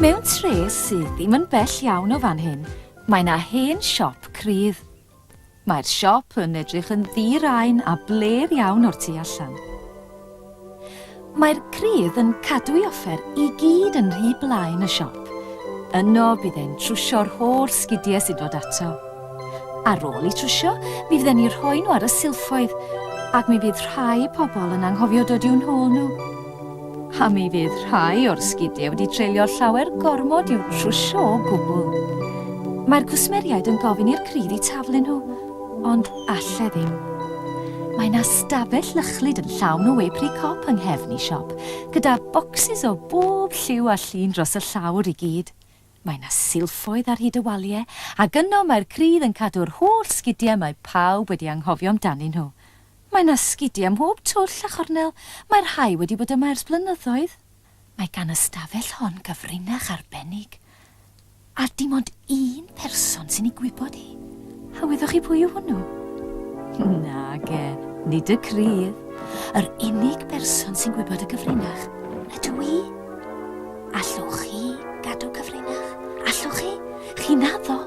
Mewn tres sydd ddim yn bell iawn o fan hyn, mae yna hen siop cryf. Mae'r siop yn edrych yn ddi-rain a bler iawn o'r tu allan. Mae'r cryf yn cadw ei offer I gyd yn rhy blaen y siop. Yno bydd e'n trwsio'r holl sgidiau sydd dod ato. Ar ôl I trwsio, mi fydden ni rhoi nhw ar y silffoedd, ac mi fydd rhai pobl yn anghofio dod i'w nhôl nhw. A mi fydd rhai o'r sgidiau wedi treulio llawer gormod i'w trwsio o gwbl. Mae'r cwsmeriaid yn gofyn i'r cryf I taflu nhw, ond alle ddim. Mae yna stafell lychlyd yn llawn o wepri cop yng nghefn I siop, gyda bocsys o bob lliw a llun dros y llawr I gyd. Mae yna silffoedd ar hyd y waliau, ac yno mae'r cryf yn cadw'r holl sgidiau mae pawb wedi anghofio amdanyn nhw. Mae yna sgidiau ym mhob twll a chornel, mae'r rhai wedi bod yma ers blynyddoedd. Mae gan y stafell hon gyfrinach arbennig. A dim ond un person sy'n ei gwybod hi. A weddwch chi pwy yw hwnnw? Nage, nid y cryf. Yr unig berson sy'n gwybod y gyfrinach ydw I. Allwch chi gadw cyfrinach? Allwch chi? Chi naddo?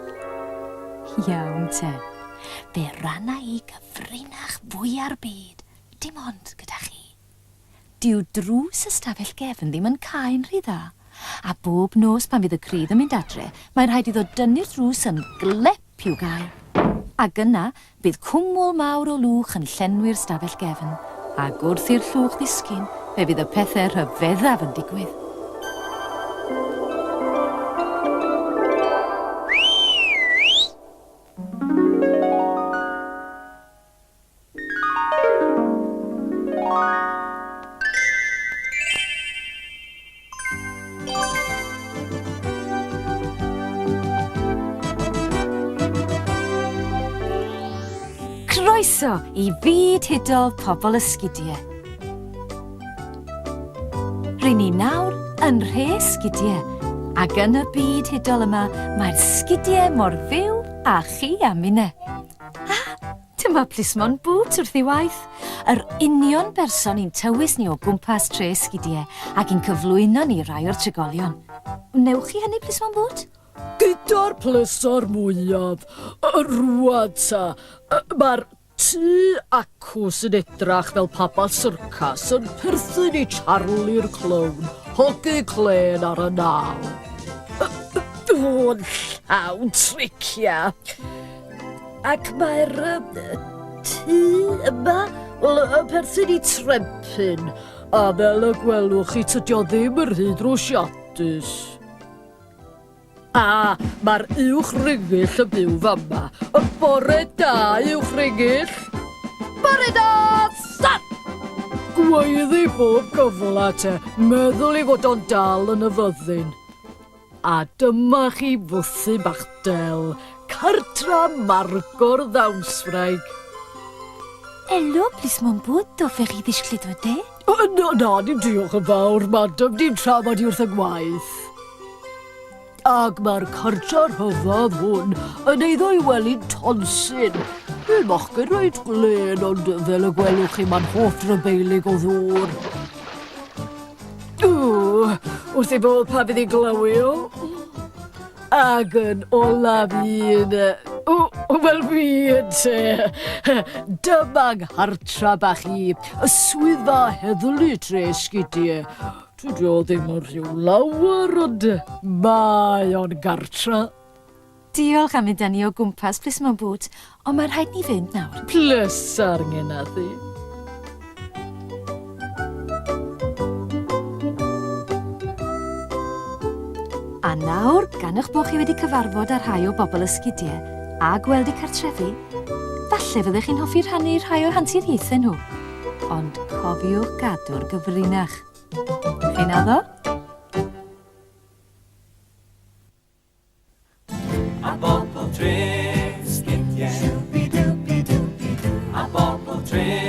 Iawn te. Fe ranna I gyfrinach fwyaf byd, dim ond gyda chi. Dyw drws y stafell gefn ddim yn cael rhy dda. A bob nos pan fydd y cryf yn mynd adre, mae'n rhaid iddo dynnu'r drws yn glep i'w gael. Ac yna, bydd cwmwl mawr o lwch yn llenwi'r stafell gefn. Ac wrth i'r llwch ddisgyn, fe fydd y pethau rhyfeddaf yn digwydd. Croeso I fyd hudol pobl ysgidiau. Rydyn ni nawr yn rhe sgidiau, ac yn y byd hudol yma mae'r sgidiau mor fyw a chi am unne. Dyma plismon bwt wrth ei waith, yr union berson i'n tywys ni o gwmpas tre sgidiau ac i'n cyflwyno ni rai o'r trigolion. Wnewch chi hynny plismon bwt? Gyda'r plesor mwyaf, rwan ta, mae'r tŷ acws yn edrach fel papal syrcas yn perthyn I Charlie'r clown, hogi clen ar y naw. O'n llawn tricia. Ac mae'r tŷ yma yn perthyn I trempyn, a fel y gwelwch chi tydio ddim yn rhy drwsiadus. A mae'r uwch ringill yn byw fama. Y bore da, uwch ringill. Bore da, sat! Gweiddi bob gyfle te, meddwl I fod o'n dal yn y fyddin. A dyma chi fwthu bach del, cartra margor ddawnsfraig. Elo, plismon bwt, o fe chi ddisglid o de? Na, dim diolch yn fawr, madam, dim tramod I wrth y gwaith. Ac mae'r cartra rhyfedd hwn yn eiddo I wely'n tonsyn. Mae'n mochgen rhaid glen, ond fel y gwelwch chi mae'n hoff rybeilig o ddŵr. Wrth I bod pa fydd I glywio. Ac yn olaf un, wel fi'n te. Dyma'n nghartra bach I, y swyddfa heddlu Tresgidie. Dwi o ddim yn rhyw lawer, ond mae o'n gartra. Diolch am fynd â ni o gwmpas plismon bwt, ond mae'n rhaid ni fynd nawr. Plesar ngenaddi. A nawr, gan eich bod chi wedi cyfarfod â rhai o bobl ysgidiau a gweld eu cartrefi, falle fyddech chi'n hoffi rhannu rhai o hanturiaethau nhw. Ond cofiwch gadw'r gyfrinach. Chi'n addo? A bobl Tresgidie, a bobl Tresgidie.